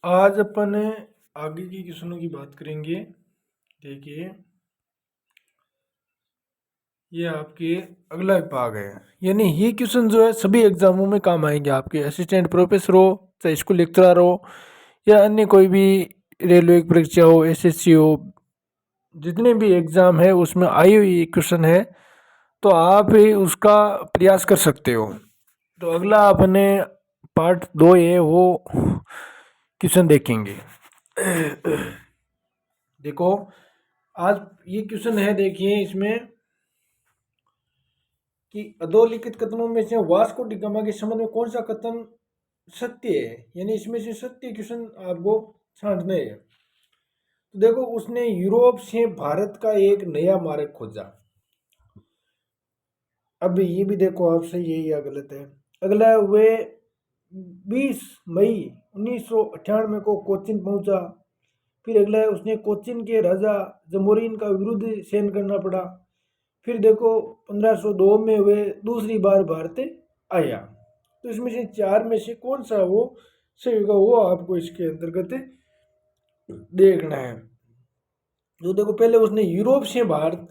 आज अपन आगे की क्वेश्चनों की बात करेंगे। देखिए, ये आपके अगला भाग है। यानी ये क्वेश्चन जो है सभी एग्जामों में काम आएंगे, आपके असिस्टेंट प्रोफेसर हो, चाहे स्कूल लेक्चरर हो, या अन्य कोई भी रेलवे की परीक्षा हो, एसएससी हो, जितने भी एग्जाम है उसमें आई हुई ये क्वेश्चन है, तो आप ही उसका प्रयास कर सकते हो। तो अगला अपने पार्ट 2 है वो क्वेश्चन देखेंगे। देखो, आज ये क्वेश्चन है, देखिए इसमें कि अधोलिखित कथनों में से वास्को डी गामा के संबंध में कौन सा कथन सत्य है, यानी इसमें से सत्य क्वेश्चन आपको छांटना है। तो देखो, उसने यूरोप से भारत का एक नया मार्ग खोजा। अब ये भी देखो आप सही है या गलत है। अगला, वे 20 मई 1998 को कोचिन पहुंचा। फिर अगला है, उसने कोचिन के राजा जमोरिन का विरुद्ध सहन करना पड़ा। फिर देखो, 1502 में वे दूसरी बार भारत आया। तो इसमें से चार में से कौन सा वो सही होगा, वो आपको इसके अंतर्गत देखना है। तो देखो, पहले उसने यूरोप से भारत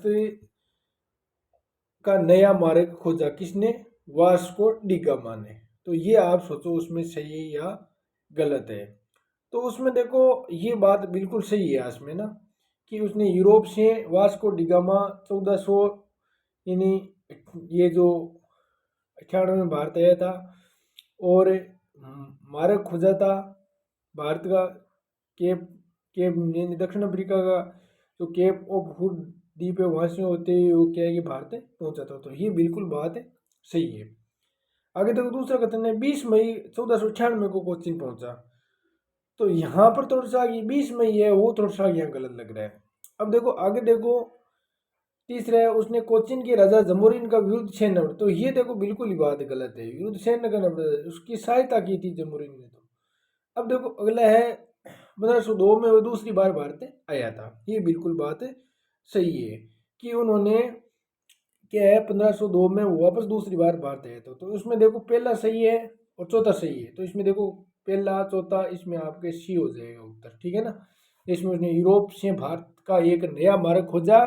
का नया मार्ग खोजा, किसने? वास्को डी गामा ने। तो ये आप सोचो उसमें सही है या गलत है। तो उसमें देखो, ये बात बिल्कुल सही है इसमें ना, कि उसने यूरोप से वास्को डी गामा 1400 यानी ये जो 98 में भारत आया था और मार्ग खोजा था भारत का, केप केप यानी दक्षिण अफ्रीका का जो केप ऑफ गुड द्वीप है, वहां से होते हुए वो क्या है कि भारत पहुंचा था। तो ये बिल्कुल बात सही है। आगे देखो, दूसरा कथन है 20 मई 1498 को कोचिन पहुंचा। तो यहाँ पर थोड़ा सा ये 20 मई है, वो थोड़ा सा यहाँ गलत लग रहा है। अब देखो आगे देखो, तीसरा है, उसने कोचिन के राजा जमोरिन का विरुद्ध सैन्य, तो ये देखो बिल्कुल ही बात गलत है। विरुद्ध सैन्य करना पड़ा, उसकी सहायता की थी जमोरिन ने। तो अब देखो अगला है, 1502 में वो दूसरी बार भारत आया था। ये बिल्कुल बात सही है कि उन्होंने क्या है 1502 में वो वापस दूसरी बार भारत आया था। तो उसमें देखो पहला सही है और चौथा सही है। तो इसमें देखो पहला चौथा इसमें आपके सी हो जाएगा उत्तर, ठीक है ना। इसमें उसने यूरोप से भारत का एक नया मार्ग खोजा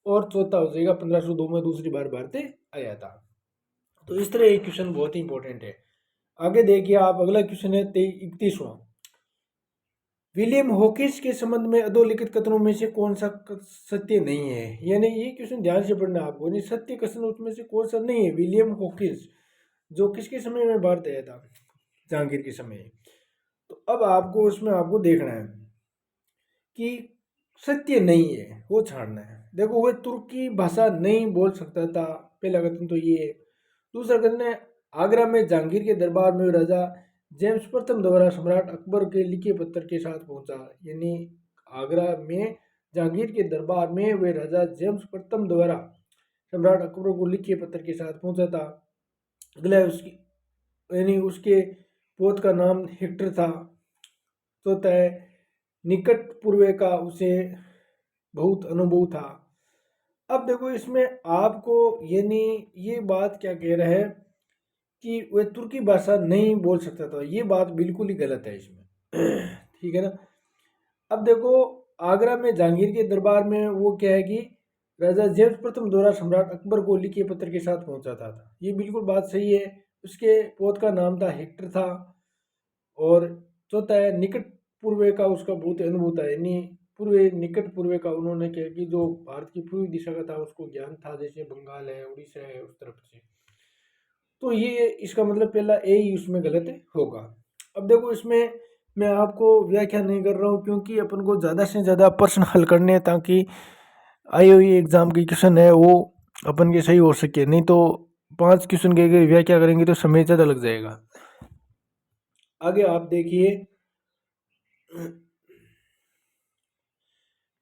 और चौथा हो जाएगा 1502 में दूसरी बार भारत आया था। तो इस तरह ये क्वेश्चन बहुत ही इंपॉर्टेंट है। आगे देखिए आप, अगला क्वेश्चन है 31वां। विलियम हॉकिंस के संबंध में अधोलिखित कथनों में से कौन सा सत्य नहीं है, यानी ये क्वेश्चन ध्यान से पढ़ना आपको। यानी सत्य कथन उसमें से कौन सा नहीं है। विलियम हॉकिंस जो किसके समय में भारत आया था? जहांगीर के समय। तो अब आपको उसमें आपको देखना है कि सत्य नहीं है, वो छाड़ना है। देखो, वह तुर्की भाषा नहीं बोल सकता था, पहला कथन तो ये है। दूसरा कथन है, आगरा में जहांगीर के दरबार में राजा जेम्स प्रथम द्वारा सम्राट अकबर के लिखे पत्र के साथ पहुंचा। यानी आगरा में जहांगीर के दरबार में वे राजा जेम्स प्रथम द्वारा सम्राट अकबर को लिखे पत्र के साथ पहुंचा था। अगला है उसकी यानी उसके पोत का नाम हेक्टर था। चौथा है, निकट पूर्व का उसे बहुत अनुभव था। अब देखो इसमें आपको यानी ये बात क्या कह रहा है कि वह तुर्की भाषा नहीं बोल सकता था, ये बात बिल्कुल ही गलत है इसमें। ठीक है ना। अब देखो, आगरा में जहांगीर के दरबार में वो क्या है कि राजा जेम्स प्रथम द्वारा सम्राट अकबर को लिखे पत्र के साथ पहुंचा था, ये बिल्कुल बात सही है। उसके पोत का नाम था हेक्टर था। और चौथा है, निकट पूर्व का उसका बहुत अनुभव था। यानी पूर्व निकट पूर्व का उन्होंने क्या कि जो भारत की पूर्वी दिशा का था उसको ज्ञान था, जैसे बंगाल है, उड़ीसा है, उस तरफ से। तो ये इसका मतलब पहला ए ही उसमें गलत होगा। अब देखो इसमें मैं आपको व्याख्या नहीं कर रहा हूँ क्योंकि अपन को ज़्यादा से ज़्यादा प्रश्न हल करने हैं, ताकि आई हुई एग्जाम की क्वेश्चन है वो अपन के सही हो सके। नहीं तो 5 क्वेश्चन की अगर व्याख्या करेंगे तो समय ज़्यादा लग जाएगा। आगे आप देखिए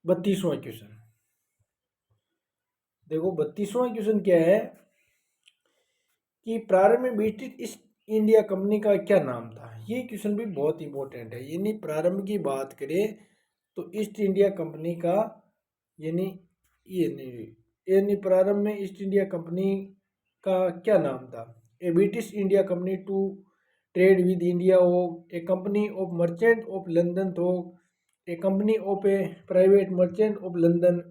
32वां क्वेश्चन। देखो 32वां क्वेश्चन क्या है कि प्रारंभ में ब्रिटिश ईस्ट इंडिया कंपनी का क्या नाम था। ये क्वेश्चन भी बहुत इंपॉर्टेंट है। यानी प्रारंभ की बात करें तो ईस्ट इंडिया कंपनी का यानी ये नहीं, यानी प्रारंभ में ईस्ट इंडिया कंपनी का क्या नाम था। A British India company to trade with India हो, a company of merchant of London हो, a company of a private merchant of London,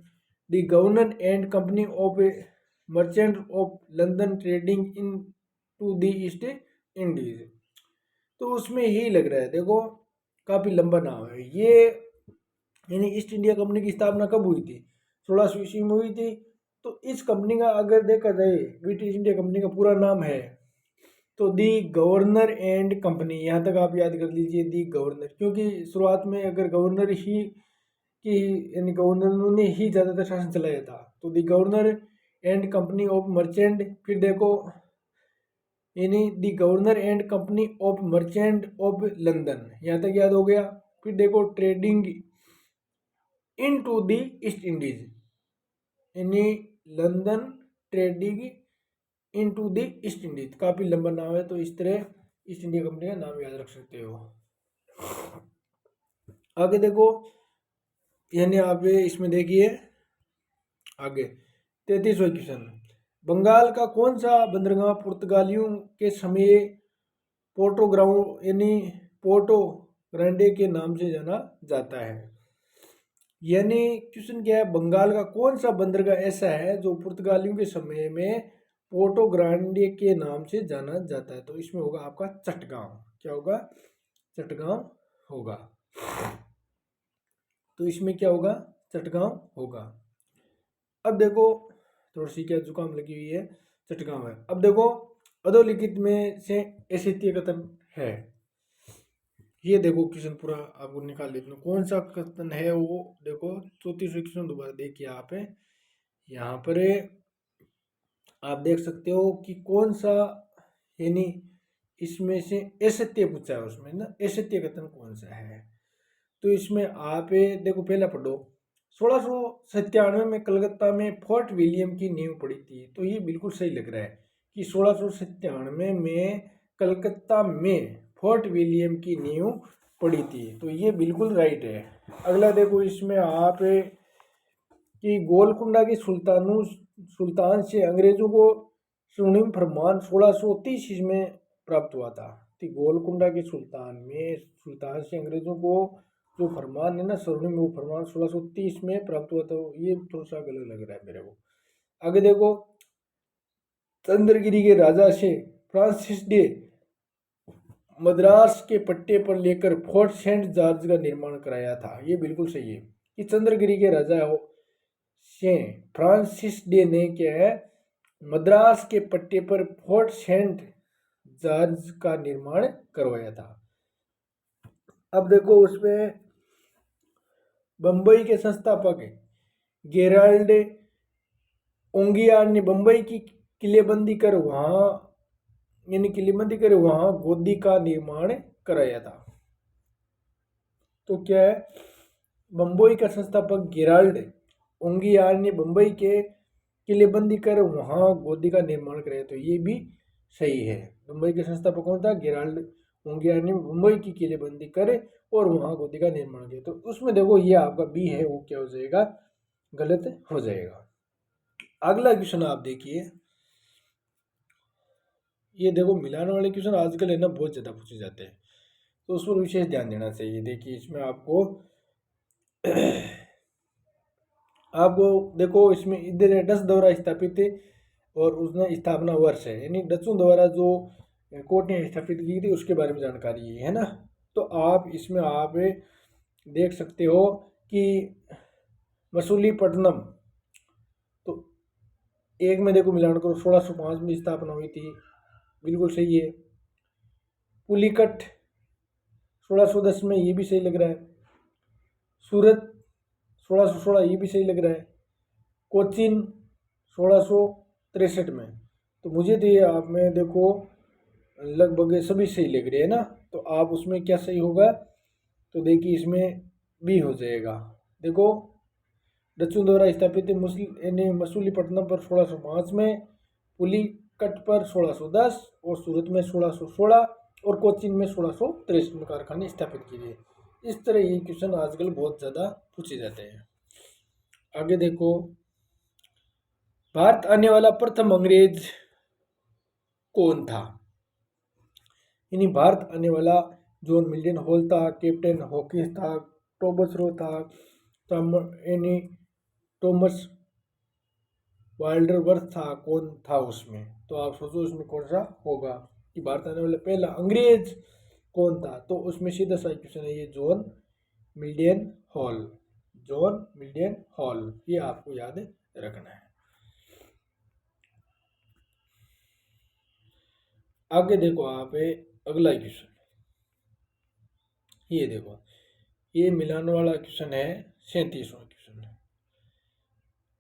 the governor and company of a merchant of London trading in to the East Indies. तो उसमें यही लग रहा है, देखो काफ़ी लंबा नाम है ये। यानी ईस्ट इंडिया कंपनी की स्थापना कब हुई थी? 1600 ईस्वी में हुई थी। तो इस कंपनी का अगर देखा जाए, ब्रिटिश इंडिया कंपनी का पूरा नाम है तो दी गवर्नर एंड कंपनी, यहाँ तक आप याद कर लीजिए दी गवर्नर, क्योंकि शुरुआत में अगर गवर्नर ही की यानी गवर्नर ने ही ज़्यादातर शासन चलाया था, तो the governor and company of merchant, फिर देखो यानी the governor and company of merchant of London, यहाँ तक याद हो गया। फिर देखो trading in to the East Indies, यानी London trading in to the East Indies, काफ़ी लंबा नाम है, तो इस तरह ईस्ट इंडिया कंपनी का नाम याद रख सकते हो। आगे देखो, यानी आप इसमें देखिए आगे 33वां क्वेश्चन, बंगाल का कौन सा बंदरगाह पुर्तगालियों के समय पोर्टो ग्राउंड यानी पोर्टो ग्रांडे के नाम से जाना जाता है? यानी क्वेश्चन क्या है, बंगाल का कौन सा बंदरगाह ऐसा है जो पुर्तगालियों के समय में पोर्टो ग्रांडे के नाम से जाना जाता है? तो इसमें होगा आपका चटगांव। क्या होगा? चटगांव होगा। तो इसमें क्या होगा? चटगांव होगा। अब देखो, थोड़ी सी क्या जुकाम लगी हुई है, चटगांव है। अब देखो अधोलिखित में से असितीय कथन है, ये देखो क्वेश्चन पूरा आपको निकाल लेते हैं कौन सा कथन है वो। देखो 34वां क्वेश्चन दोबारा देखिए आप, यहाँ पर आप देख सकते हो कि कौन सा, यानी इसमें से असत्य पूछा है उसमें ना, असत्य कथन कौन सा है। तो इसमें आप देखो पहला पढ़ो, 1697 में कलकत्ता में फोर्ट विलियम की नींव पड़ी थी। तो ये बिल्कुल सही लग रहा है कि 1697 में कलकत्ता में फोर्ट विलियम की नींव पड़ी थी, तो ये बिल्कुल राइट है। अगला देखो, इसमें आप कि गोलकुंडा की सुल्तान से अंग्रेजों को स्वर्णिम फरमान 1630 ईस्वी में प्राप्त हुआ था। तो गोलकुंडा के सुल्तान से अंग्रेजों को जो फरमान है ना स्वर्णिम, वो फरमान 1630 में प्राप्त हुआ था। ये थोड़ा सा गलत लग रहा है मेरे को। आगे देखो, चंद्रगिरी के राजा से फ्रांसिस डे मद्रास के पट्टे पर लेकर फोर्ट सेंट जॉर्ज का निर्माण कराया था। ये बिल्कुल सही है कि चंद्रगिरी के राजा से फ्रांसिस डे ने क्या है, मद्रास के पट्टे पर फोर्ट सेंट जॉर्ज का निर्माण करवाया था। अब देखो उसमें बंबई के संस्थापक गेराल्ड ओंगियार ने बंबई की किलेबंदी कर वहां गोदी का निर्माण कराया था। तो क्या है, बंबई का संस्थापक गेराल्ड ओंगियार ने बंबई के किलेबंदी कर वहां गोदी का निर्माण कराया। तो ये भी सही है। बंबई के संस्थापक कौन था? गेराल्ड ओंगियार ने मुंबई की किलेबंदी करे और वहां गोदी का निर्माण किया। तो उसमें देखो ये आपका बी है, वो क्या हो जाएगा? गलत हो जाएगा। अगला क्वेश्चन आप देखिए, ये देखो मिलान वाले क्वेश्चन आजकल है ना बहुत ज़्यादा पूछे जाते हैं, तो उस पर विशेष ध्यान देना चाहिए। देखिए इसमें आपको देखो इसमें इधर डच द्वारा स्थापित और उसने स्थापना वर्ष है, यानी डचों द्वारा जो कोर्ट ने स्थापित की थी उसके बारे में जानकारी है ना। तो आप इसमें आप देख सकते हो कि मसूलीपट्टनम, तो एक में देखो मिलान करो 1605 में स्थापना हुई थी, बिल्कुल सही है। पुलिकट 1610 में, ये भी सही लग रहा है। सूरत 1616, ये भी सही लग रहा है। कोचीन 1663 में। तो मुझे तो ये आप में देखो लगभग सभी सही लग रहे हैं ना। तो आप उसमें क्या सही होगा? तो देखिए इसमें बी हो जाएगा। देखो डचों द्वारा स्थापित मसूलीपट्टनम पर 1605 में, पुलिकट पर 1610 और सूरत में 1616 और कोचीन में 1663 में कारखाने स्थापित किए। इस तरह ये क्वेश्चन आजकल बहुत ज़्यादा पूछे जाते हैं। आगे देखो, भारत आने वाला प्रथम अंग्रेज कौन था? यानी भारत आने वाला जॉन मिल्टन हॉल था, कैप्टन हॉकिंस था, टॉमस रो था, यानी टॉमस वाइल्डर वर्थ था, कौन था उसमें। तो आप सोचो उसमें कौन सा होगा कि भारत आने वाला पहला अंग्रेज कौन था। तो उसमें सीधा सा क्वेश्चन है ये John Milton hall, John Milton hall, ये आपको याद रखना है। आगे देखो आप अगला क्वेश्चन, ये देखो ये मिलाने वाला क्वेश्चन है 37वां क्वेश्चन है।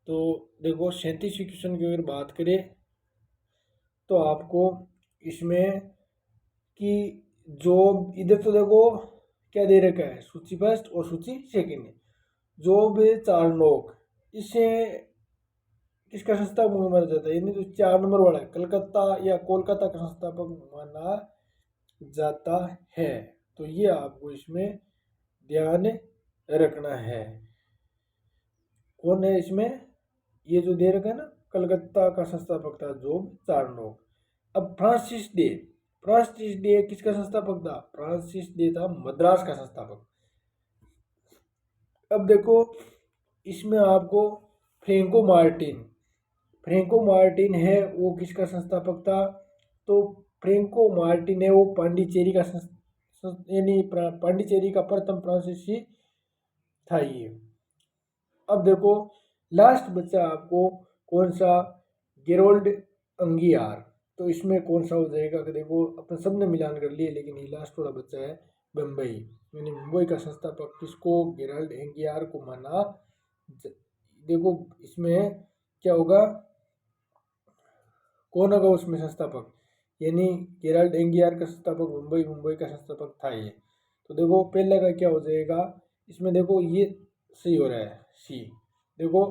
तो देखो 37वें क्वेश्चन की अगर बात करें तो आपको इसमें कि जॉब, इधर तो देखो क्या दे रखा है, सूची फर्स्ट और सूची सेकंड है। जॉब 4 नोक, इससे किसका संस्थापक माना जाता है, यानी जो 4 नंबर वाला है कलकत्ता या कोलकाता का संस्थापक माना जाता है। तो ये आपको इसमें ध्यान रखना है। कौन है इसमें, ये जो दे रखा है ना, कलकत्ता का संस्थापक था जॉब चार्नोक। अब फ्रांसिस डे किसका संस्थापक था, फ्रांसिस डे था मद्रास का संस्थापक। अब देखो इसमें आपको फ्रेंको मार्टिन है वो किसका संस्थापक था, तो फ्रेंको मार्टिन है वो पांडिचेरी का यानी पांडिचेरी का प्रथम फ्रांसीसी था ये। अब देखो लास्ट बच्चा आपको कौन सा, गेरोल्ड अंगियार। तो इसमें कौन सा हो जाएगा कि देखो अपने सबने मिलान कर लिए, लेकिन ये लास्ट वाला बच्चा है बम्बई, यानी मुंबई का संस्थापक किसको, गेराल्ड एंगियार को माना देखो इसमें क्या होगा, कौन होगा उसमें संस्थापक, यानी गेराल्ड एंगियार का संस्थापक मुंबई का संस्थापक था ये। तो देखो पहले का क्या हो जाएगा इसमें, देखो ये सही हो रहा है सी। देखो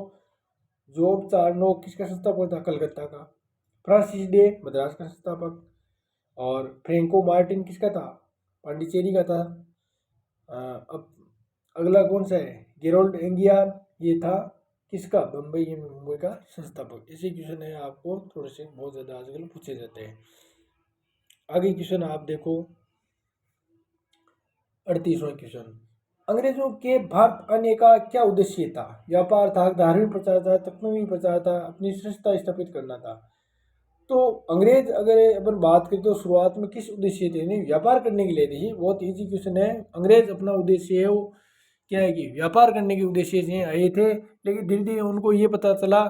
जॉब चार्नोक किसका संस्थापक था, कलकत्ता का। फ्रांसिस डे मद्रास का संस्थापक, और फ्रेंको मार्टिन किसका था, पांडिचेरी का था। अब अगला कौन सा है, गेरोल्ड एंगियार, ये था किसका, बम्बई या मुंबई का संस्थापक। ऐसे क्वेश्चन है आपको थोड़े से बहुत ज़्यादा आजकल पूछे जाते हैं। आगे क्वेश्चन आप देखो 38वां क्वेश्चन, अंग्रेजों के भारत आने का क्या उद्देश्य था, व्यापार था, धार्मिक प्रचार था, तकनीकी प्रचार था, अपनी श्रेष्ठता स्थापित करना था। तो अंग्रेज अगर अपन बात करें तो शुरुआत में किस उद्देश्य थे, नहीं व्यापार करने के लिए थे। बहुत इजी क्वेश्चन है, अंग्रेज अपना उद्देश्य है वो क्या है कि व्यापार करने के उद्देश्य से आए थे, लेकिन धीरे धीरे उनको ये पता चला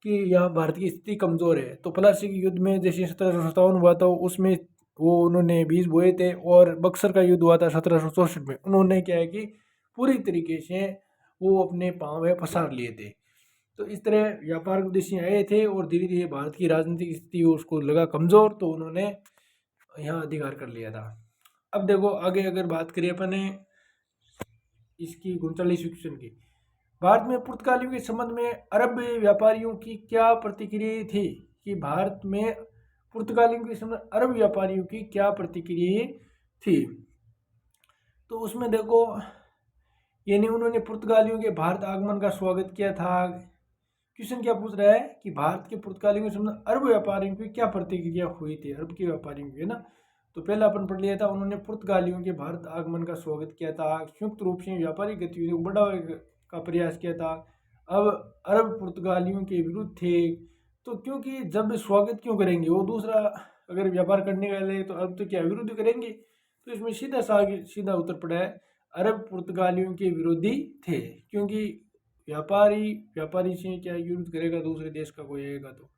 कि यहाँ भारत की स्थिति कमजोर है। तो प्लासी के युद्ध में जैसे 1757 हुआ था उसमें वो उन्होंने बीज बोए थे, और बक्सर का युद्ध हुआ था 1764 में, उन्होंने क्या है कि पूरी तरीके से वो अपने पाँव में पसार लिए थे। तो इस तरह व्यापार के उद्देश्य आए थे, और धीरे धीरे भारत की राजनीतिक स्थिति उसको लगा कमज़ोर, तो उन्होंने यहाँ अधिकार कर लिया था। अब देखो आगे अगर बात करें अपन इसकी 39वीं क्वेश्चन की, भारत में पुर्तगालियों के संबंध में अरब व्यापारियों की क्या प्रतिक्रिया थी, कि भारत में पुर्तगालियों के संबंध अरब व्यापारियों की क्या प्रतिक्रिया थी। तो उसमें देखो यानी उन्होंने पुर्तगालियों के भारत आगमन का स्वागत किया था। क्वेश्चन क्या पूछ रहा है कि भारत के पुर्तगालियों के संबंध अरब व्यापारियों की क्या प्रतिक्रिया हुई थी, अरब के व्यापारियों की, है ना। तो पहला अपन पढ़ लिया था, उन्होंने पुर्तगालियों के भारत आगमन का स्वागत किया था, संयुक्त रूप से व्यापारिक गतिविधियों को बढ़ावा का प्रयास किया था। अब अरब पुर्तगालियों के विरुद्ध थे, तो क्योंकि जब स्वागत क्यों करेंगे, वो दूसरा अगर व्यापार करने वाले तो अरब तो क्या विरुद्ध करेंगे। तो इसमें सीधा उत्तर पड़ा है, अरब पुर्तगालियों के विरोधी थे, क्योंकि व्यापारी से क्या युद्ध करेगा दूसरे देश का कोई आएगा तो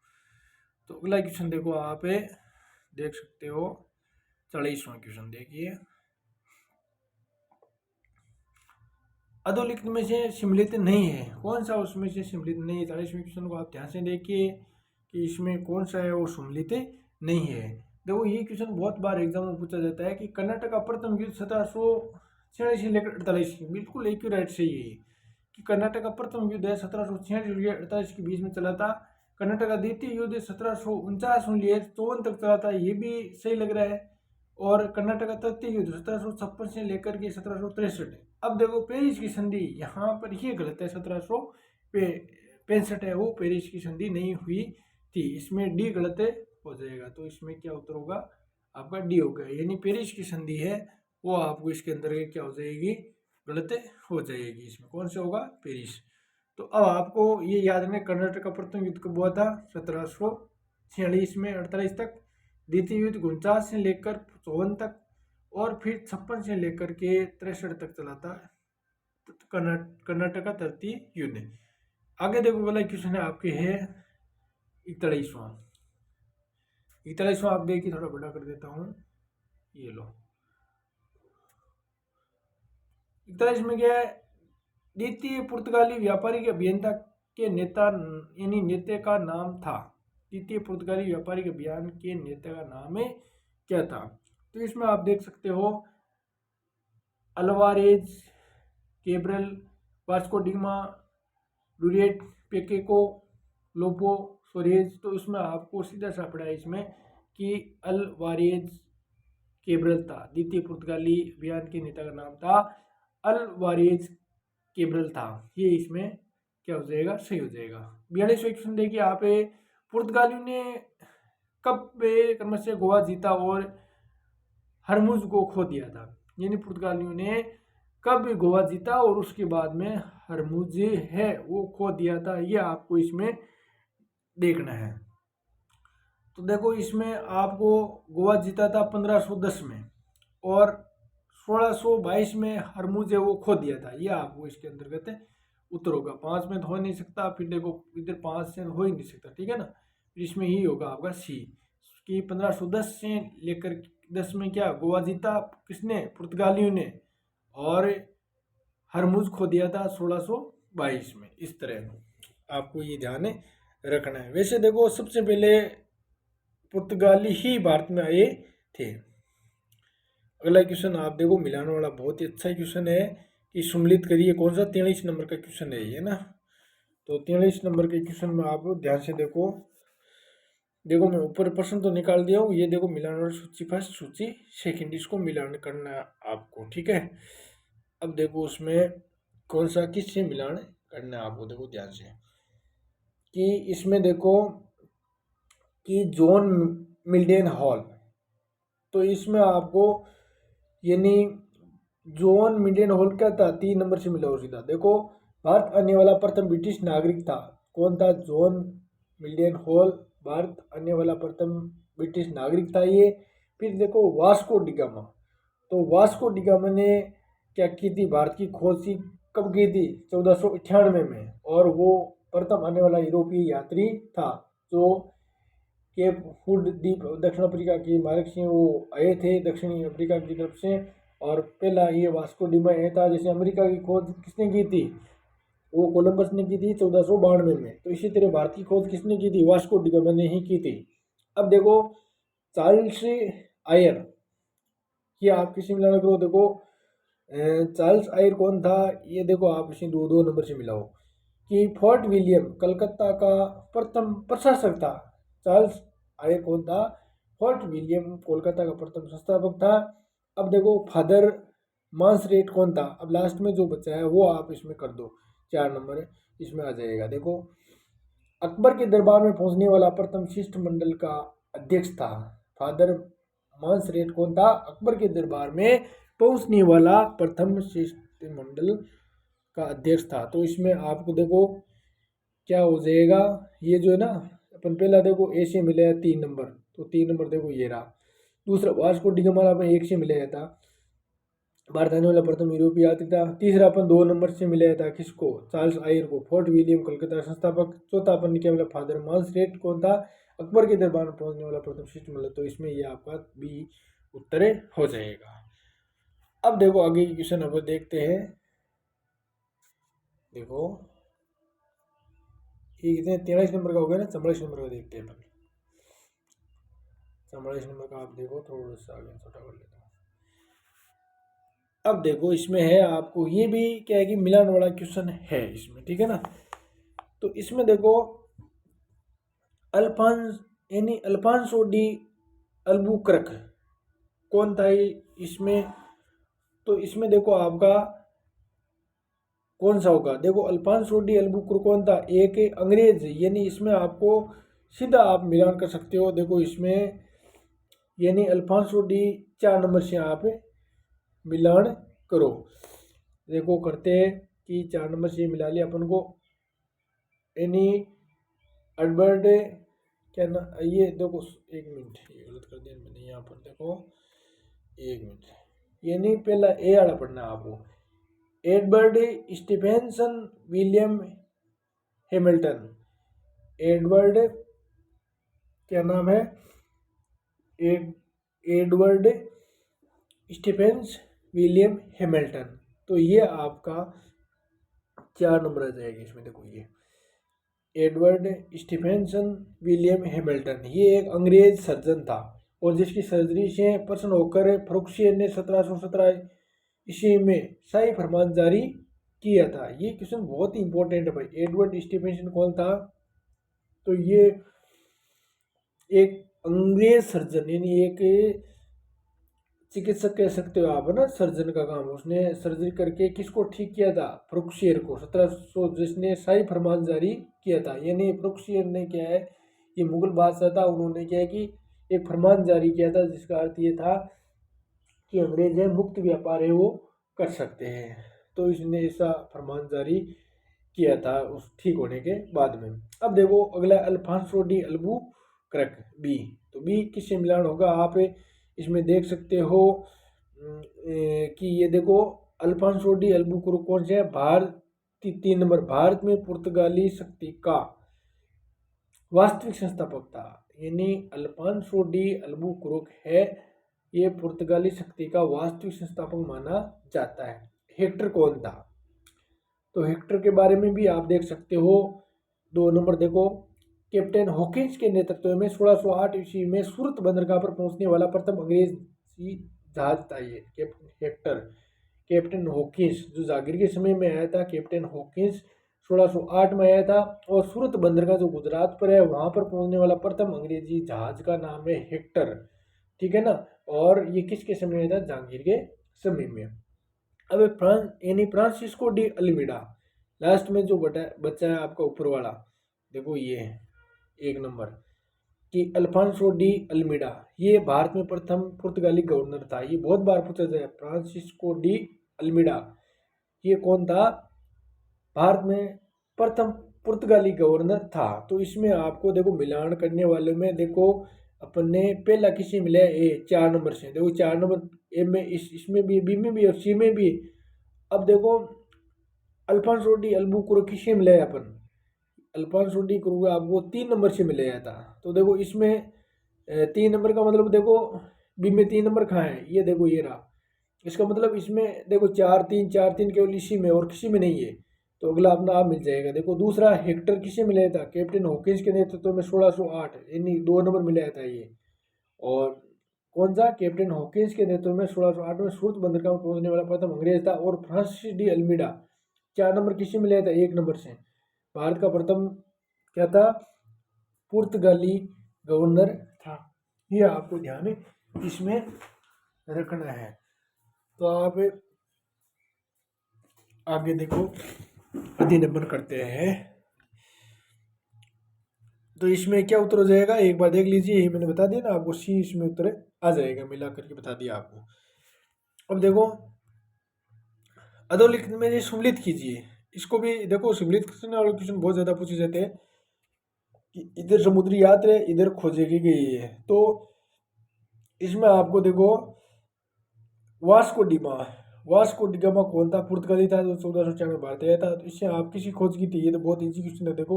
अगला क्वेश्चन देखो आप देख सकते हो 40वां क्वेश्चन देखिए, अधोलिखित में से सम्मिलित नहीं है, कौन सा उसमें से सम्मिलित नहीं है। 40वें क्वेश्चन को आप ध्यान से देखिए कि इसमें कौन सा है वो सम्मिलित नहीं है। देखो ये क्वेश्चन बहुत बार एग्जाम में पूछा जाता है कि कर्नाटक का प्रथम युद्ध 1746 से लेकर 48, बिल्कुल एक्यूरेट सही है कि कर्नाटक का प्रथम युद्ध है 1746 से 48 के बीच में चला था। कर्नाटक का द्वितीय युद्ध 1749 में 54 तक चला था, ये भी सही लग रहा है। और कर्नाटक का तृतीय युद्ध 1756 से लेकर के 1763 है। अब देखो पेरिस की संधि यहाँ पर ये गलत है, 1765 है वो पेरिस की संधि नहीं हुई थी, इसमें डी गलत हो जाएगा। तो इसमें क्या उत्तर होगा आपका डी हो गया, यानी पेरिस की संधि है वो आपको इसके अंदर क्या हो जाएगी, गलत हो जाएगी। इसमें कौन सा होगा, पेरिस। तो अब आपको ये याद रखना, कर्नाटक का प्रथम युद्ध कब हुआ था, 1746 में 48 तक। द्वितीय युद्ध 49 से लेकर 54 तक, और फिर 56 से लेकर के 63 तक चला था कर्नाटक का तृतीय युद्ध। आगे देखो वाला क्वेश्चन है आपके है 41वां। 41वां आप देखिए, थोड़ा बड़ा कर देता हूँ, ये लो। 41 में क्या है, द्वितीय पुर्तगाली व्यापारिक अभियान के नेता, यानी नेता का नाम था, द्वितीय पुर्तगाली व्यापारिक अभियान के नेता का नाम है क्या था। तो इसमें आप देख सकते हो Alvarez Cabral, Vasco da Gama, Duarte, Pacheco, Lopo, Soares. तो इसमें आपको सीधा सा पड़ा है इसमें कि अल्वारेज कैब्रल था, द्वितीय पुर्तगाली अभियान के नेता का नाम था अल्वारेज कैब्रल था। ये इसमें क्या हो जाएगा, सही हो जाएगा। 42वां क्वेश्चन देखिए आप, पुर्तगालियों ने कब क्रमशः गोवा जीता और हरमुज को खो दिया था, यानी पुर्तगालियों ने कब गोवा जीता और उसके बाद में हरमुज है वो खो दिया था, ये आपको इसमें देखना है। तो देखो इसमें आपको गोवा जीता था 1510 में, और 1622 में हरमुज है वो खो दिया था, ये आपको इसके अंतर्गत उत्तर होगा। 5 में तो हो नहीं सकता, फिर देखो इधर 5 से हो ही नहीं सकता, ठीक है ना। इसमें ही होगा आपका सी, कि 1510 से लेकर 10 में क्या गोवा जीता किसने, पुर्तगालियों ने, और हरमुज खो दिया था 1622 में। इस तरह आपको ये ध्यान रखना है। वैसे देखो सबसे पहले पुर्तगाली ही भारत में आए थे। अगला क्वेश्चन आप देखो मिलाने वाला, बहुत ही अच्छा क्वेश्चन है कि सम्मिलित करिए, कौन सा, 43 नंबर का क्वेश्चन है ये ना। तो 43 नंबर के क्वेश्चन में आप ध्यान से देखो मैं ऊपर प्रश्न तो निकाल दिया हूँ, ये देखो मिलान वाला सूची फर्स्ट, सूची सेकंड, इसको मिलान करना है आपको, ठीक है। अब देखो उसमें कौन सा किससे मिलान करना है आपको, देखो ध्यान से कि इसमें देखो कि जॉन मिल्डन हॉल, तो इसमें आपको यानी जॉन मिल्डन हॉल क्या था, 3 नंबर से मिला हो सीधा। देखो भारत आने वाला प्रथम ब्रिटिश नागरिक था, कौन था, जॉन मिल्डन हॉल भारत आने वाला प्रथम ब्रिटिश नागरिक था ये। फिर देखो वास्को डिगामा, तो वास्को डिगामा ने क्या की थी, भारत की खोज कब की थी, 1498 में, और वो प्रथम आने वाला यूरोपीय यात्री था जो केप हुड द्वीप दक्षिण अफ्रीका की मार्ग से वो आए थे दक्षिणी अफ्रीका की तरफ से। और पहला ये वास्को डिगामा ये था, जैसे अमेरिका की खोज किसने की थी, वो कोलंबस ने की थी 1492 में। तो इसी तरह भारत की खोज किसने की थी, वास्को डिगामा ने ही की थी। अब देखो चार्ल्स आयर, ये आप किसी मिलाना करो, देखो चार्ल्स आयर कौन था, ये देखो आप इसे 2 नंबर से मिलाओ कि फोर्ट विलियम कलकत्ता का प्रथम प्रशासक था। चार्ल्स आयर कौन था, फोर्ट विलियम कोलकाता का प्रथम संस्थापक था। अब देखो फादर मांसरेट कौन था, अब लास्ट में जो बचा है वो आप इसमें कर दो, 4 नंबर इसमें आ जाएगा। देखो अकबर के दरबार में पहुंचने वाला प्रथम शिष्टमंडल का अध्यक्ष था, फादर मांसरेट कौन था, अकबर के दरबार में पहुंचने वाला प्रथम शिष्टमंडल का अध्यक्ष था। तो इसमें आपको देखो क्या हो जाएगा, ये जो है ना अपन पहला देखो ए से मिला है 3 नंबर, तो 3 नंबर देखो ये रहा। दूसरा वास्को डिगामा अपन 1 से मिलाया था, भारत आने वाला प्रथम यूरोपीय यात्री था। तीसरा अपन 2 नंबर से मिलाया था किसको, चार्ल्स आयर को, फोर्ट विलियम कलकत्ता संस्थापक। चौथा अपन ने क्या मिला, फादर मांसरेट कौन था, अकबर के दरबार में पहुंचने वाला प्रथम शिष्टमंडल। तो इसमें ये आपका बी उत्तर हो जाएगा। अब देखो आगे की क्वेश्चन अब देखते हैं। देखो ये कितने 43 नंबर का हो गया ना, 44 नंबर का देखते हैं अपन। 44 नंबर का आप देखो, थोड़ा सा आगे छोटा कर लेता हूँ। अब देखो इसमें है आपको ये भी क्या है कि मिलान वाला क्वेश्चन है इसमें, ठीक है ना। तो इसमें देखो अल्फांस यानी अल्फांसो डी अल्बुकर्क कौन था इसमें। तो इसमें देखो आपका कौन सा होगा, देखो अल्फांसो डी अल्बुकर्क कौन था, एक अंग्रेज, यानी इसमें आपको सीधा आप मिलान कर सकते हो। देखो इसमें यानी अल्फांसो डी 4 नंबर से आप मिलान करो। देखो करते हैं कि 4 नंबर से मिला लिया अपन को। एनी अल्बर्ट क्या ना, ये देखो एक मिनट, ये गलत कर दिया मैंने यहाँ पर, देखो एक मिनट, ये नहीं पहला ए वाला पढ़ना है आपको। Edward Stephenson William Hamilton. Edward क्या नाम है, एडवर्ड स्टीफेंस विलियम हैमिल्टन। तो ये आपका 4 नंबर आ जाएगा इसमें। देखो ये एडवर्ड स्टीफेंसन विलियम हैमिल्टन, ये एक अंग्रेज सर्जन था और जिसकी सर्जरी से प्रसन्न होकर फर्रुखियर ने 1717 ईस्वी में शाही फरमान जारी किया था। ये क्वेश्चन बहुत ही इंपॉर्टेंट है भाई। एडवर्ड स्टीफेंसन कौन था? तो ये एक अंग्रेज सर्जन, यानी एक चिकित्सक कह सकते हो आप, है ना, सर्जन का काम। उसने सर्जरी करके किसको ठीक किया था? फर्रुखियर को 1700, जिसने शाही फरमान जारी किया था। यानी फर्रुखियर ने क्या है, ये मुगल बादशाह था, उन्होंने क्या है कि एक फरमान जारी किया था जिसका अर्थ ये था कि अंग्रेज है मुक्त व्यापार है वो कर सकते हैं। तो इसने ऐसा फरमान जारी किया था उस ठीक होने के बाद में। अब देखो अगला अल्फांसो डी अल्बुकर्क बी। तो बी किससे मिलान होगा? आप इसमें देख सकते हो कि ये देखो अल्फांसो डी अल्बुकर्क कौन से है? भारत 3 नंबर, भारत में पुर्तगाली शक्ति का वास्तविक संस्थापक था। यानी अल्फांसो डी अल्बुकर्क है, ये पुर्तगाली शक्ति का वास्तविक संस्थापक माना जाता है। हेक्टर कौन था? तो हेक्टर के बारे में भी आप देख सकते हो। 2 नंबर देखो, कैप्टन हॉकिंस के नेतृत्व में 1608 ईस्वी में सूरत बंदरगाह पर पहुंचने वाला प्रथम अंग्रेजी जहाज था ये हेक्टर। कैप्टन हॉकिंस जो जागीर के समय में आया था, कैप्टन हॉकिंस 1608 में आया था। और सूरत बंदरगाह जो गुजरात पर है, वहां पर पहुंचने वाला प्रथम अंग्रेजी जहाज का नाम है हेक्टर। ठीक है ना। और ये किसके समय में आया था? जहांगीर के समय में। अब फ्रांसिस्को डी अल्मीडा, लास्ट में जो बच्चा है आपका ऊपर वाला, देखो ये है 1 नंबर कि अल्फांसो डी अल्मीडा, ये भारत में प्रथम पुर्तगाली गवर्नर था। ये बहुत बार पूछा जाए। फ्रांसिस्को डी अल्मीडा ये कौन था? भारत में प्रथम पुर्तगाली गवर्नर था। तो इसमें आपको देखो मिलान करने वाले में देखो अपन ने पहला किसी मिला ए 4 नंबर से। देखो 4 नंबर ए में इसमें भी, बी में भी और सी में भी। अब देखो अल्फांसो डी अल्बुकर्क किससे मिला है अपन? अल्फांसो डी अल्बुकर्क आपको 3 नंबर से मिला था। तो देखो इसमें 3 नंबर का मतलब देखो बी में 3 नंबर कहाँ है? ये देखो ये रहा। इसका मतलब इसमें देखो 4 3 केवल इसी में और किसी में नहीं है। तो अगला अपना आप मिल जाएगा। देखो दूसरा हेक्टर किसे मिलाया था? कैप्टन हॉकिंस के नेतृत्व में 1608, यानी 2 नंबर मिलाया था ये। और कौन सा? कैप्टन हॉकिंस के नेतृत्व में 1608 में सूरत बंदरगाह में पहुंचने वाला प्रथम अंग्रेज था। और फ्रांसिस डी अल्मीडा 4 नंबर किसे मिलाया था? 1 नंबर से। भारत का प्रथम क्या था? पुर्तगाली गवर्नर था। ये आपको ध्यान इसमें रखना है। तो आप आगे देखो अध्ययन करते हैं। तो इसमें क्या उत्तर हो जाएगा एक बार देख लीजिए। यही मैंने बता दिया ना आपको, सी इसमें उत्तर आ जाएगा, मिला करके बता दिया आपको। अब देखो अधोलिखित में ये सुमलित कीजिए। इसको भी देखो, सुमलित करने वाले क्वेश्चन बहुत ज्यादा पूछे जाते हैं कि इधर समुद्री यात्रा इधर खोजेगी गई है। तो इसमें आपको देखो वास्को डिगामा कौन था? पुर्तगाली था जो 1494 में भारत आया था। तो इससे आप किसी खोज की थी? ये तो बहुत इजी क्वेश्चन है। देखो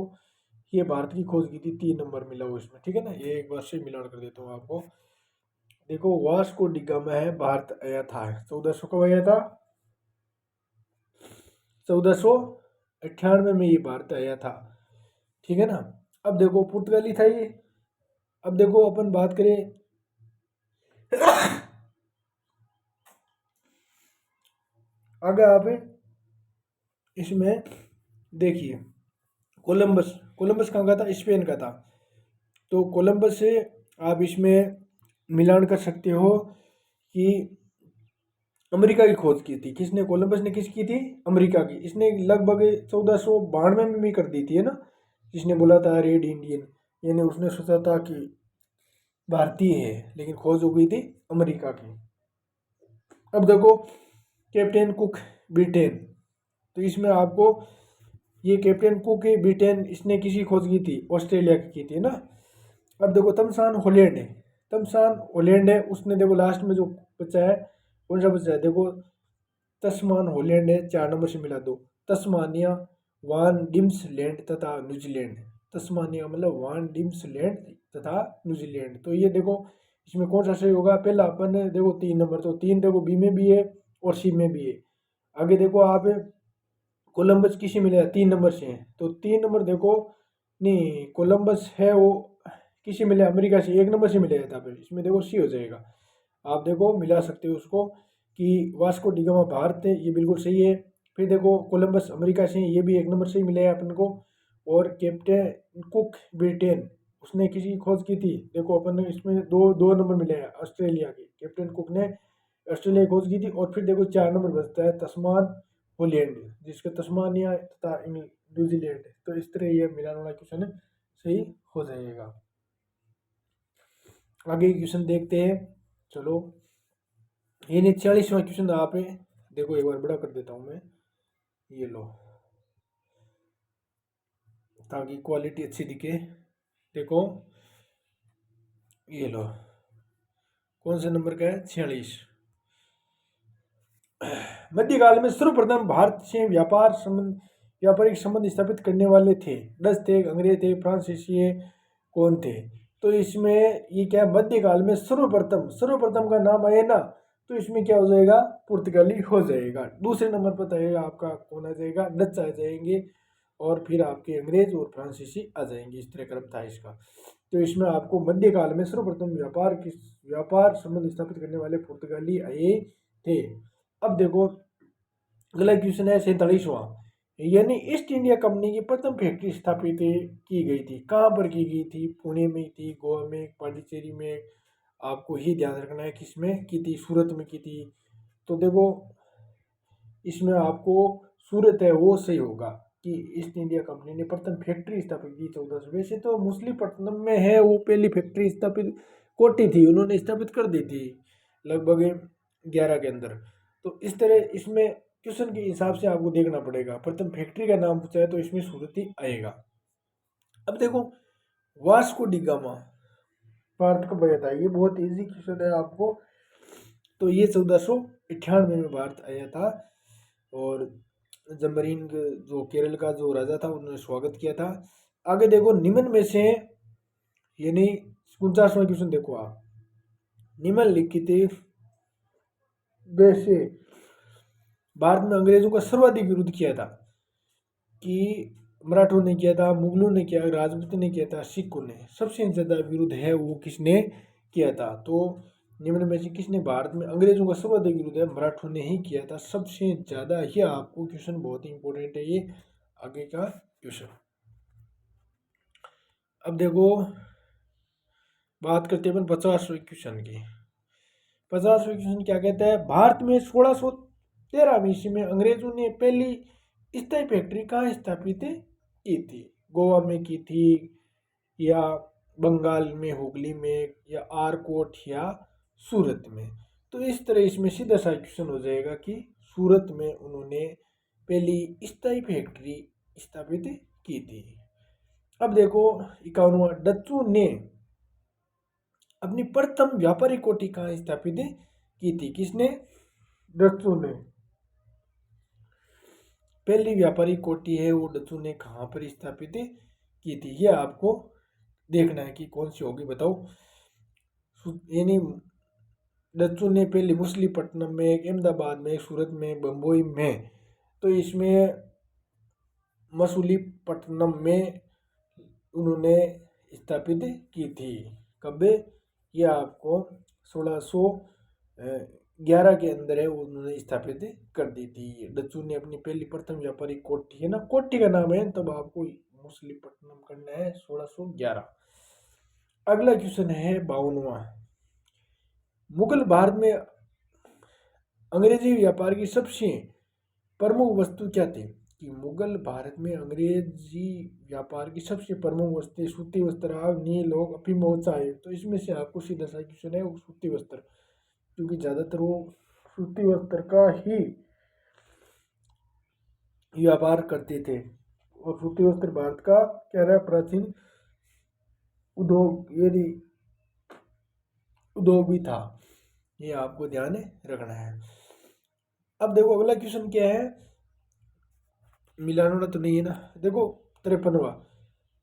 ये भारत की खोज की थी, 3 नंबर मिला हुआ इसमें। ठीक है ना। ये एक बार से मिलान कर देता हूँ आपको। देखो वास्को डिगामा है, भारत आया था 1400 कब आया था? 1498 में ये भारत आया था। ठीक है ना। अब देखो पुर्तगाली था ये। अब देखो अपन बात करें आगे आप इसमें देखिए कोलंबस कहाँ का था? स्पेन का था। तो कोलंबस से आप इसमें मिलान कर सकते हो कि अमेरिका की खोज की थी किसने? कोलंबस ने। किस की थी? अमेरिका की। इसने लगभग 1492 में भी कर दी थी, है ना, जिसने बोला था रेड इंडियन। यानी उसने सोचा था कि भारतीय है, लेकिन खोज हो गई थी अमेरिका की। अब देखो कैप्टन कुक ब्रिटेन, तो इसमें आपको ये कैप्टन कुक है ब्रिटेन, इसने किसी खोज की थी, ऑस्ट्रेलिया की थी ना। अब देखो तमसान हॉलैंड है, तमसान हॉलैंड है, उसने देखो लास्ट में जो बचा है कौन सा बचा है, देखो तस्मान हॉलैंड है, 4 नंबर से मिला दो, तस्मानिया, वान डिम्स लैंड तथा न्यूजीलैंड। तस्मानिया मतलब वान डिम्स लैंड तथा न्यूजीलैंड। तो ये देखो इसमें कौन सा सही होगा, पहला अपन देखो 3 नंबर, तो 3 देखो बी में भी है और सी में भी है। आगे देखो आप कोलंबस किसी मिलेगा, 3 नंबर से है, तो 3 नंबर देखो नहीं, कोलंबस है वो किसी मिले अमेरिका से, 1 नंबर से मिलेगा था, फिर इसमें देखो सी हो जाएगा। आप देखो मिला सकते हो उसको कि वास्को डिगामा भारत है, ये बिल्कुल सही है। फिर देखो कोलंबस अमेरिका से, ये भी 1 नंबर से ही मिलेगा अपन को। और कैप्टन कुक ब्रिटेन, उसने किसी की खोज की थी, देखो अपन ने इसमें दो दो नंबर मिले हैं ऑस्ट्रेलिया के, कैप्टन कुक ने ऑस्ट्रेलिया की खोज की थी। और फिर देखो 4 नंबर बचता है तस्मान होलैंड, जिसका तस्मानिया तथा न्यूजीलैंड। तो इस तरह ये मिलान वाला क्वेश्चन सही हो जाएगा। आगे क्वेश्चन देखते हैं, चलो। ये नहीं 46वां क्वेश्चन आप देखो, एक बार बड़ा कर देता हूँ मैं, ये लो ताकि क्वालिटी अच्छी दिखे। देखो ये लो, कौन से नंबर का है, 46। मध्यकाल में सर्वप्रथम भारत से व्यापारिक संबंध स्थापित करने वाले थे, डच थे, अंग्रेज थे, फ्रांसीसी कौन थे। तो इसमें ये क्या है, मध्यकाल में सर्वप्रथम का नाम आए ना, तो इसमें क्या हो जाएगा, पुर्तगाली हो जाएगा। दूसरे नंबर पर आएगा आपका कौन आ जाएगा, डच आ जाएंगे, और फिर आपके अंग्रेज और फ्रांसीसी आ जाएंगे, इस तरह क्रम था इसका। तो इसमें आपको मध्यकाल में सर्वप्रथम व्यापार संबंध स्थापित करने वाले पुर्तगाली आए थे। अब देखो अगला क्वेश्चन है 47वां, यानी ईस्ट इंडिया कंपनी की प्रथम फैक्ट्री स्थापित की गई थी, कहाँ पर की गई थी, पुणे में थी, गोवा में, पांडिचेरी में, आपको ही ध्यान रखना है किसमें की थी, सूरत में की थी। तो देखो इसमें आपको सूरत है वो सही होगा कि ईस्ट इंडिया कंपनी ने प्रथम फैक्ट्री स्थापित की 1400। वैसे तो मछलीपट्टनम में है वो पहली फैक्ट्री स्थापित, कोटी थी, उन्होंने स्थापित कर दी थी लगभग 11 के अंदर। तो इस तरह इसमें क्वेश्चन के हिसाब से आपको देखना पड़ेगा, प्रथम फैक्ट्री का नाम पूछा है तो इसमें सूरत ही आएगा। अब देखो वास्को डिगामा भारत कब आया था, ये बहुत इजी क्वेश्चन है आपको। तो ये 1498 में भारत आया था, और जमरीन जो केरल का जो राजा था उन्होंने स्वागत किया था। आगे देखो निम्न में से, यानी 49वां क्वेश्चन देखो आप, निम्नलिखित वैसे भारत में अंग्रेजों का सर्वाधिक विरोध किया था, कि मराठों ने किया था, मुगलों ने किया, राजपूत ने किया था, सिखों ने, सबसे ज्यादा विरोध है वो किसने किया था। तो निम्न में से किसने भारत में अंग्रेजों का सर्वाधिक विरोध है, मराठों ने ही किया था सबसे ज्यादा। ये आपको क्वेश्चन बहुत ही इंपॉर्टेंट है ये आगे का क्वेश्चन। अब देखो बात करते हैं 50वें क्वेश्चन की। 50वें क्वेश्चन क्या कहता है, भारत में 1613 ईस्वी में अंग्रेजों ने पहली स्थायी फैक्ट्री कहाँ स्थापित की थी, गोवा में की थी, या बंगाल में हुगली में, या आरकोट, या सूरत में। तो इस तरह इसमें सीधा सा क्वेश्चन हो जाएगा कि सूरत में उन्होंने पहली स्थायी फैक्ट्री स्थापित की थी। अब देखो 51वां, डच्चू ने अपनी प्रथम व्यापारिक कोठी कहाँ स्थापित की थी, किसने, डच्चू ने। पहली व्यापारिक कोठी है वो डच्चू ने कहाँ पर स्थापित की थी, ये आपको देखना है कि कौन सी होगी, बताओ। यानी डच्चू ने पहली मछलीपट्टनम में, अहमदाबाद में, सूरत में, बम्बई में। तो इसमें मछलीपट्टनम में उन्होंने स्थापित की थी, कब, ये आपको 1611 के अंदर है उन्होंने स्थापित कर दी थी। डच्चू ने अपनी पहली प्रथम व्यापारिक कोठी है ना, कोठी का नाम है, तब आपको मछलीपट्टनम करना है 1611। अगला क्वेश्चन है 52वां, मुगल भारत में अंग्रेजी व्यापार की सबसे प्रमुख वस्तु क्या थी, कि मुगल भारत में अंग्रेजी व्यापार की सबसे प्रमुख वस्तु सूती वस्त्र, आग, नील और अफीम और चाय। तो इसमें से आपको सीधा सा क्वेश्चन है वो सूती वस्त्र, क्योंकि ज़्यादातर वो सूती वस्त्र का ही व्यापार करते थे। और सूती वस्त्र भारत का क्या रहा प्राचीन उद्योग, यदि उद्योग भी था, ये आपको ध्यान रखना है। अब देखो अगला क्वेश्चन क्या है, मिलाना तो नहीं है ना, देखो 53वां,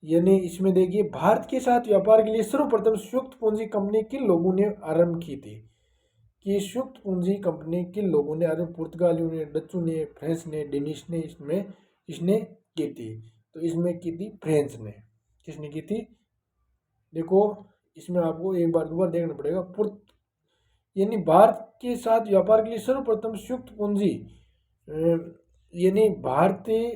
यानी इसमें देखिए भारत के साथ व्यापार के लिए सर्वप्रथम संयुक्त पूंजी कंपनी किन लोगों ने आरंभ की थी। कि संयुक्त पूंजी कंपनी किन लोगों ने आरंभ, पुर्तगालियों ने, डच्चू ने, फ्रेंच ने, डेनिश ने, इसने की थी। तो इसमें की थी फ्रेंच ने। किसने की थी, देखो इसमें आपको एक बार दोबारा देखना पड़ेगा। यानी भारत के साथ व्यापार के लिए सर्वप्रथम संयुक्त पूंजी, यानी भारतीय,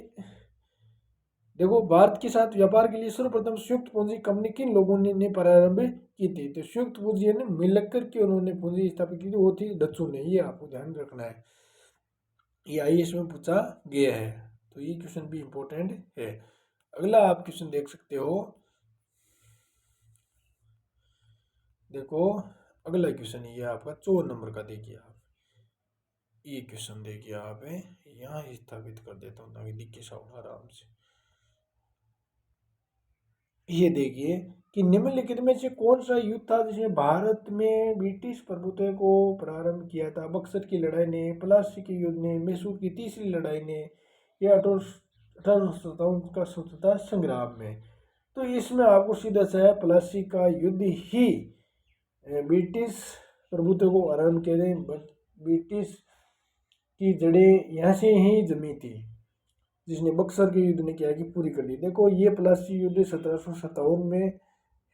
देखो भारत के साथ व्यापार के लिए सर्वप्रथम संयुक्त पूंजी कंपनी किन लोगों ने प्रारंभ की थी। तो संयुक्त पूंजी यानी मिलकर के उन्होंने पूंजी स्थापित की थी, वो थी डच्चू ने। ये आपको ध्यान रखना है, ये आईएएस में पूछा गया है, तो ये क्वेश्चन भी इंपॉर्टेंट है। अगला आप क्वेश्चन देख सकते हो, देखो अगला क्वेश्चन ये आपका 54 नंबर का, देखिए आप ये क्वेश्चन देखिए आप यहाँ स्थापित कर देता हूँ ताकि दिखे साउंड आराम से। ये देखिए कि निम्नलिखित में से कौन सा युद्ध था जिसमें भारत में ब्रिटिश प्रभुत्व को प्रारंभ किया था। बक्सर की लड़ाई ने, प्लासी के युद्ध ने, मैसूर की तीसरी लड़ाई ने, या 1857 का स्वतंत्रता संग्राम में। तो इसमें आपको सीधा सा है प्लासी का युद्ध ही ब्रिटिश प्रभुत्व को आरंभ किए थे। ब्रिटिश की जड़ें यहाँ से ही जमी थी, जिसने बक्सर के युद्ध ने क्या की पूरी कर दी। देखो ये प्लासी युद्ध 1757 में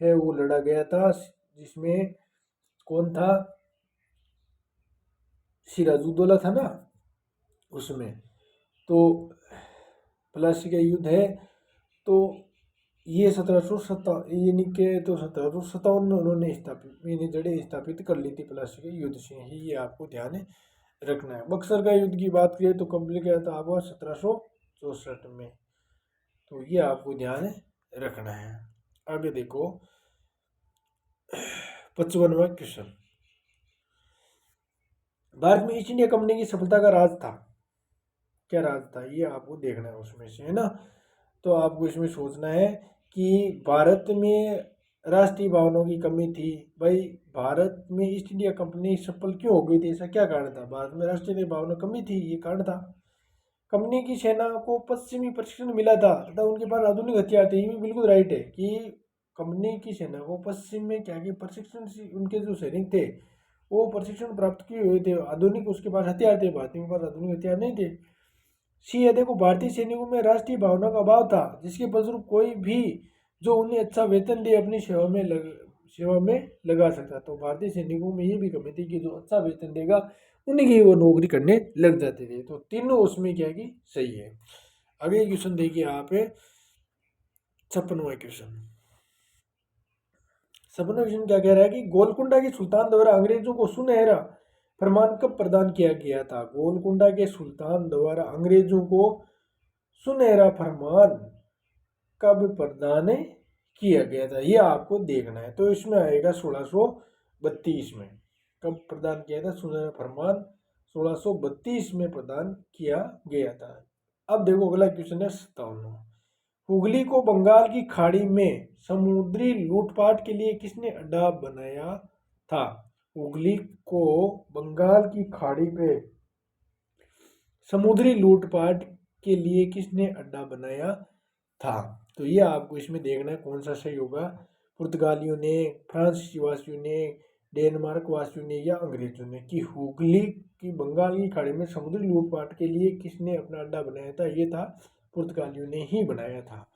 है, वो लड़ा गया था, जिसमें कौन था, सिराजुद्दौला था ना उसमें। तो प्लासी का युद्ध है, तो ये 1757 यानी के तो 1757 में उन्होंने स्थापित यानी जड़ें स्थापित कर ली थी प्लासी के युद्ध से ही, ये आपको ध्यान रखना है। बक्सर का युद्ध की बात करें तो कब गया था आपका 1764 में, तो ये आपको ध्यान रखना है। आगे देखो 55वां क्वेश्चन, भारत में ईस्ट इंडिया कंपनी की सफलता का राज था, क्या राज था, ये आपको देखना है उसमें से, है ना। तो आपको इसमें सोचना है कि भारत में राष्ट्रीय भावनाओं की कमी थी। भाई भारत में ईस्ट इंडिया कंपनी सफल क्यों हो गई थी, ऐसा क्या कारण था, भारत में राष्ट्रीय भावना कमी थी, ये कारण था। कंपनी की सेना को पश्चिमी प्रशिक्षण मिला था तथा उनके पास आधुनिक हथियार थे, ये भी बिल्कुल राइट है कि कंपनी की सेना को पश्चिम में क्या कि प्रशिक्षण, उनके जो सैनिक थे वो प्रशिक्षण प्राप्त किए हुए थे, आधुनिक उसके पास हथियार थे, भारतीयों के पास आधुनिक हथियार नहीं थे। सी है, देखो भारतीय सैनिकों में राष्ट्रीय भावना का अभाव था, जिसके फलस्वरूप कोई भी जो उन्हें अच्छा वेतन दे अपनी सेवा में लगा सकता। तो भारतीय सैनिकों में ये भी कमी थी कि जो अच्छा वेतन देगा उन्हीं की वो नौकरी करने लग जाते थे। तो तीनों उसमें क्या कि सही है। अगले क्वेश्चन देखिए आप 56वां क्वेश्चन। 56वां क्वेश्चन क्या कह रहा है कि गोलकुंडा के सुल्तान द्वारा अंग्रेजों को सुनहरा फरमान कब प्रदान किया गया था। गोलकुंडा के सुल्तान द्वारा अंग्रेजों को सुनहरा फरमान कब प्रदान किया गया था, ये आपको देखना है। तो इसमें आएगा 1632 में। कब प्रदान किया था सुनहरा फरमान, 1632 में प्रदान किया गया था। अब देखो अगला क्वेश्चन है 57। हुगली को बंगाल की खाड़ी में समुद्री लूटपाट के लिए किसने अड्डा बनाया था। हुगली को बंगाल की खाड़ी पे समुद्री लूटपाट के लिए किसने अड्डा बनाया था। तो ये आपको इसमें देखना है कौन सा सही होगा, पुर्तगालियों ने, फ्रांसीसी वासियों ने, डेनमार्क वासियों ने, या अंग्रेजों ने। कि हुगली की बंगाल की खाड़ी में समुद्री लूटपाट के लिए किसने अपना अड्डा बनाया था, ये था पुर्तगालियों ने ही बनाया था।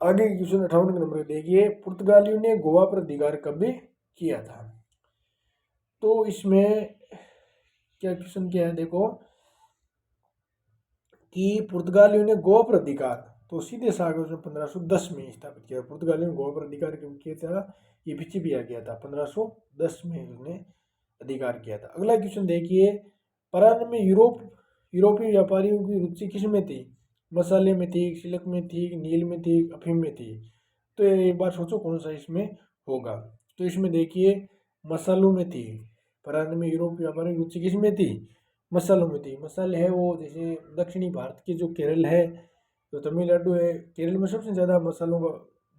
आगे क्वेश्चन 58 नंबर देखिए, पुर्तगालियों ने गोवा पर अधिकार कब किया था। तो इसमें क्या क्वेश्चन क्या है, देखो कि पुर्तगालियों ने गोवा पर अधिकार, तो सीधे सागर उसने 1510 में स्थापित किया। पुर्तगालियों ने गोवा पर अधिकार किया था, ये पीछे भी आ गया था, 1510 में उसने अधिकार किया था। अगला क्वेश्चन देखिए, प्रारंभ में यूरोप यूरोपीय व्यापारियों की रुचि किस में थी? मसाले में थी, सिल्क में थी, नील में थी, अफीम में थी। तो एक बार सोचो कौन सा इसमें होगा। तो इसमें देखिए मसालों में थी। प्रारंभ में यूरोपीय व्यापारियों की रुचि किस में थी? मसालों में थी। मसाले है वो जैसे दक्षिणी भारत के जो केरल है, जो तमिलनाडु है, केरल में सबसे ज़्यादा मसालों का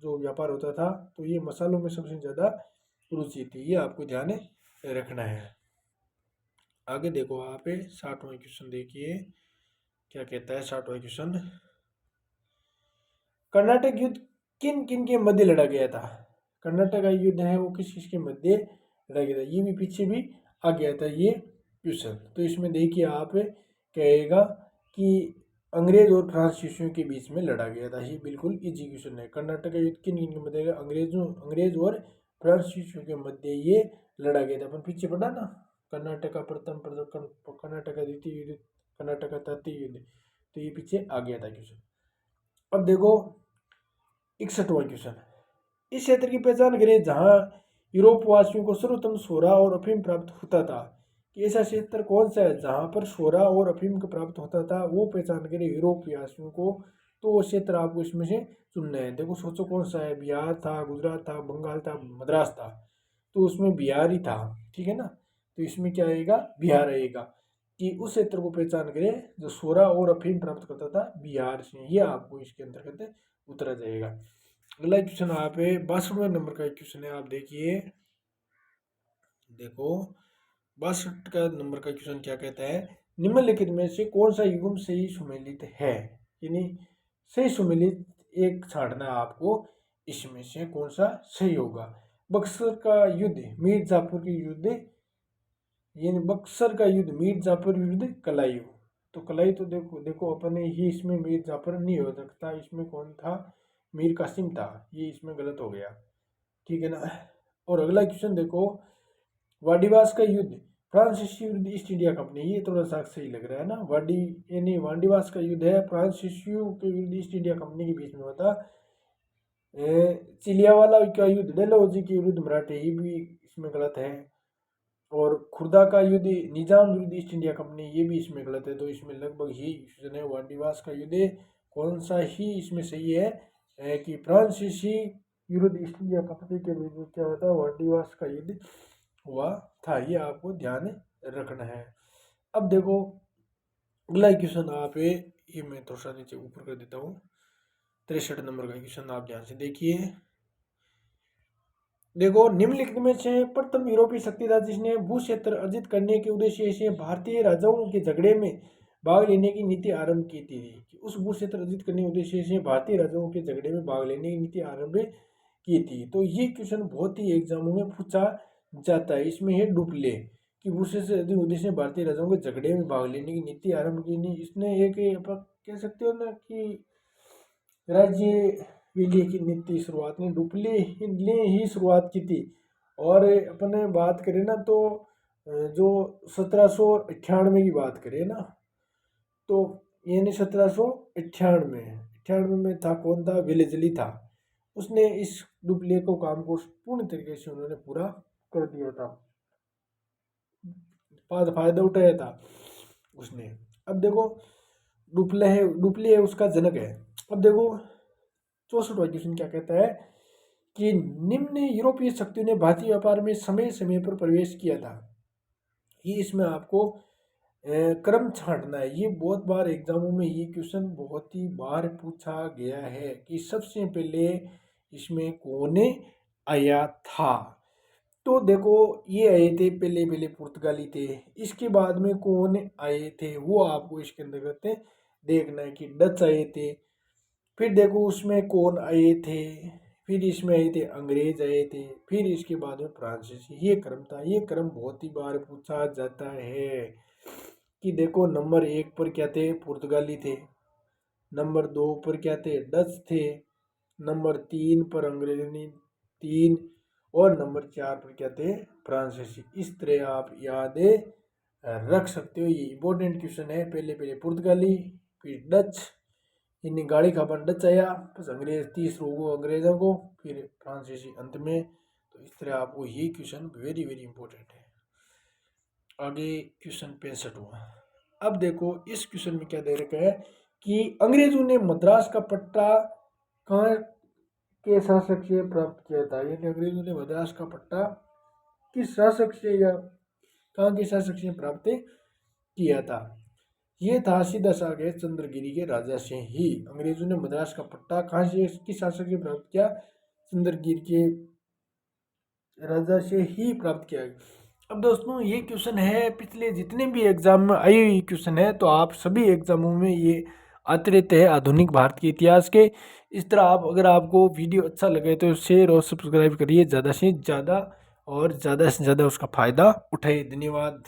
जो व्यापार होता था, तो ये मसालों में सबसे ज़्यादा रुचि थी। ये आपको ध्यान रखना है। आगे देखो वहाँ पे 60वां क्वेश्चन देखिए क्या कहता है। 60वां क्वेश्चन, कर्नाटक युद्ध किन किन के मध्य लड़ा गया था? कर्नाटक का युद्ध है वो किस किस के मध्य लड़ा गया था? ये भी पीछे भी आ गया था ये क्वेश्चन। तो इसमें देखिए आप कहेगा कि अंग्रेज और फ्रांसीसियों के बीच में लड़ा गया था। ये बिल्कुल इजी क्वेश्चन है। कर्नाटक का युद्ध किन किन के मध्य? अंग्रेज और फ्रांसीसियों के मध्य ये लड़ा गया था। अपन पीछे पढ़ा ना, कर्नाटक का प्रथम कर्नाटक का द्वितीय युद्ध, कर्नाटक का तृतीय युद्ध। तो ये पीछे आ गया था क्वेश्चन। अब देखो 61वां क्वेश्चन, इस क्षेत्र की पहचान करें जहां यूरोप वासियों को सर्वोत्तम सोरा और अफीम प्राप्त होता था। कि ऐसा क्षेत्र कौन सा है जहां पर सोरा और अफीम को प्राप्त होता था, वो पहचान करें यूरोप वासियों को। तो वो क्षेत्र आपको इसमें से चुनना है। देखो सोचो कौन सा है, बिहार था, गुजरात था, बंगाल था, मद्रास था। तो उसमें बिहार ही था, ठीक है ना। तो इसमें क्या आएगा? बिहार आएगा। कि उस क्षेत्र को पहचान करें जो सोरा और अफीम प्राप्त करता था बिहार से। ये आपको इसके अंतर्गत उतरा जाएगा। अगला क्वेश्चन आप 62वें नंबर का क्वेश्चन है। आप देखिए, देखो 62 का नंबर का क्वेश्चन क्या कहता है, निम्नलिखित में से कौन सा युग्म सही सुमेलित है? यानी सही सुमेलित एक छांटना है आपको, इसमें से कौन सा सही होगा। बक्सर का युद्ध, मीर जाफर की युद्ध, यानी बक्सर का युद्ध मीर जाफर विरुद्ध कलाई। तो कलाई तो देखो देखो अपने ही इसमें मीर जाफर नहीं हो सकता, इसमें कौन था? मीर कासिम था। ये इसमें गलत हो गया, ठीक है ना। और अगला क्वेश्चन देखो, वाडिवास का युद्ध फ्रांसीसी विरुद्ध ईस्ट इंडिया कंपनी। ये थोड़ा सा सही लग रहा है ना। यानी वाडिवास का युद्ध है फ्रांसीसियों के विरुद्ध ईस्ट इंडिया कंपनी के बीच में होता। चिलियावाला का युद्ध डलहौजी के विरुद्ध मराठे, ये भी इसमें गलत है। और खुर्दा का युद्ध निजाम विरुद्ध ईस्ट इंडिया कंपनी, ये भी इसमें गलत है। तो इसमें लगभग ही क्वेश्चन है वाडिवास का युद्ध कौन सा ही इसमें सही है, कि फ्रांसीसी विरुद्ध ईस्ट इंडिया कंपनी के विरुद्ध क्या होता है? वाडिवास का युद्ध हुआ था। ये आपको ध्यान रखना है। अब देखो अगला क्वेश्चन आप ये मैं थोड़ा सा नीचे ऊपर कर देता हूँ। 63 नंबर का क्वेश्चन आप ध्यान से देखिए। देखो निम्नलिखित में से प्रथम यूरोपीय शक्ति था जिसने भू क्षेत्र अर्जित करने के उद्देश्य से भारतीय राजाओं के झगड़े में भाग लेने की नीति आरंभ की थी। कि उस भू क्षेत्र अर्जित करने के उद्देश्य से भारतीय राजाओं के झगड़े में भाग लेने की नीति आरंभ की थी। तो ये क्वेश्चन बहुत ही एग्जामों में पूछा जाता है। इसमें है डुप्ले कि भू क्षेत्र अर्जित उद्देश्य भारतीय राजाओं के झगड़े में भाग लेने की नीति आरंभ की। नहीं, इसने एक कह सकते हो ना कि राज्य विलय की नीति शुरुआत ने डुप्ले ने ही शुरुआत की थी। और अपने बात करें ना तो जो 1798 की बात करें ना, तो यानी 1798 में था कौन था? वेलेस्ली था। उसने इस डुप्ले को काम को पूर्ण तरीके से उन्होंने पूरा कर दिया था, फायदा उठाया था उसने। अब देखो डुप्ले है उसका जनक है। अब देखो 64वां क्वेश्चन क्या कहता है कि निम्न यूरोपीय शक्तियों ने भारतीय व्यापार में समय समय पर प्रवेश किया था। ये इसमें आपको क्रम छांटना है। ये बहुत बार एग्जामों में ये क्वेश्चन बहुत ही बार पूछा गया है कि सबसे पहले इसमें कौन आया था। तो देखो ये आए थे पहले पहले पुर्तगाली थे। इसके बाद में कौन आए थे वो आपको इसके अंतर्गत देखना है कि डच आए थे। फिर देखो उसमें कौन आए थे, फिर इसमें आए थे अंग्रेज आए थे, फिर इसके बाद में फ्रांसीसी। ये क्रम था। ये क्रम बहुत ही बार पूछा जाता है कि देखो नंबर 1 पर क्या थे? पुर्तगाली थे। नंबर 2 पर क्या थे? डच थे। नंबर 3 पर अंग्रेजी 3। और नंबर 4 पर क्या थे? फ्रांसीसी। इस तरह आप याद रख सकते हो। ये इंपॉर्टेंट क्वेश्चन है। पहले पहले पुर्तगाली, फिर डच, इन्हें गाड़ी का डच आया, बस अंग्रेज 30 लोगों अंग्रेजों को, फिर फ्रांसीसी अंत में। तो इस तरह आपको ये क्वेश्चन वेरी वेरी इंपॉर्टेंट है। आगे क्वेश्चन 65वां। अब देखो इस क्वेश्चन में क्या दे रखा है कि अंग्रेजों ने मद्रास का पट्टा कहाँ के शासक से प्राप्त किया था, यानी अंग्रेजों ने मद्रास का पट्टा किस शासक से या कहाँ के शासक से प्राप्त किया था। ये था सीधा सागर चंद्रगिरी के राजा से ही। अंग्रेजों ने मद्रास का पट्टा कहाँ से किस शासक से प्राप्त किया, चंद्रगिरी के राजा से ही प्राप्त किया। अब दोस्तों ये क्वेश्चन है पिछले जितने भी एग्जाम में आई हुई क्वेश्चन है, तो आप सभी एग्जामों में ये आते रहते हैं आधुनिक भारत के इतिहास के। इस तरह आप अगर आपको वीडियो अच्छा लगे तो शेयर और सब्सक्राइब करिए ज़्यादा से ज़्यादा, और ज़्यादा से ज़्यादा उसका फ़ायदा उठाइए। धन्यवाद।